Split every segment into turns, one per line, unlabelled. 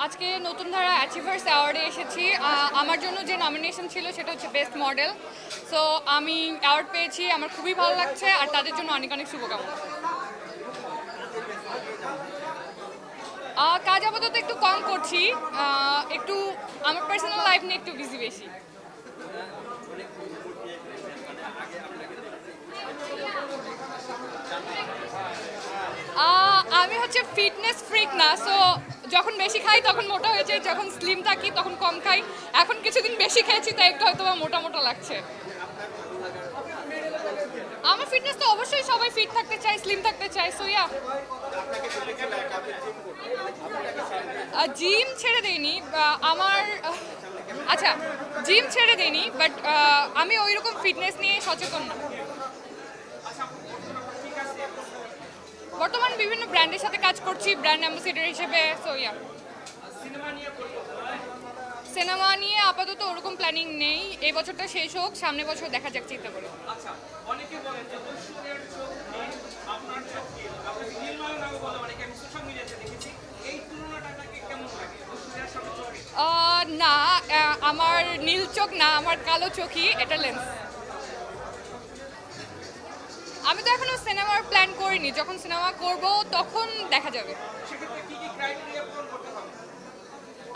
আজকে নতুন ধারা অ্যাচিভার্স অ্যাওয়ার্ডে এসেছি। আমার জন্য যে নমিনেশন ছিল সেটা হচ্ছে বেস্ট মডেল। সো আমি অ্যাওয়ার্ড পেয়েছি, আমার খুবই ভালো লাগছে, আর তাদের জন্য অনেক অনেক শুভকামনা। কাজ আপাতত একটু কম করছি, একটু আমার পার্সোনাল লাইফ নিয়ে একটু বিজি বেশি। আমি হচ্ছে ফিটনেস ফ্রিক না, সো যখন বেশি খাই তখন মোটা হয়ে যায়, যখন স্লিম থাকি তখন কম খাই। এখন কিছুদিন বেশি খেয়েছি তাই একটু হয়তো বা মোটা মোটা লাগছে। আমার ফিটনেস তো অবশ্যই, সবাই ফিট থাকতে চায়, স্লিম থাকতে চায়, সো ইয়া। জিম ছেড়ে দেইনি আমার আচ্ছা, জিম ছেড়ে দেইনি, বাট আমি ওই রকম ফিটনেস নিয়ে সচেতন না। বর্তমান বিভিন্ন ব্র্যান্ডের সাথে কাজ করছি ব্র্যান্ড অ্যাম্বাসেডর হিসেবে, সো ইয়া। সিনেমা নিয়ে আপাতত ওরকম প্ল্যানিং নেই, এই বছরটা শেষ হোক, সামনের বছর দেখা যাক, চিন্তা করে। না, আমার নীল চোখ না, আমার কালো চোখই, এটা লেন্স। আমি তো এখনো সিনেমার প্ল্যান করিনি, যখন সিনেমা করব তখন দেখা যাবে।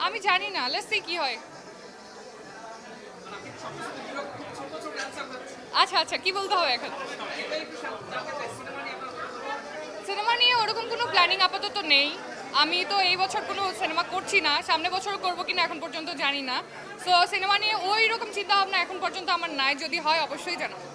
আমি জানি না, লেটস সি কি হয়। আচ্ছা আচ্ছা, কি বলতে হবে এখন? সিনেমা নিয়ে ওরকম কোনো প্ল্যানিং আপাতত নেই। আমি তো এই বছর কোনো সিনেমা করছি না, সামনের বছর করবো কিনা এখন পর্যন্ত জানি না। সো সিনেমা নিয়ে ওই রকম চিন্তা ভাবনা এখন পর্যন্ত আমার নাই, যদি হয় অবশ্যই জানাবো।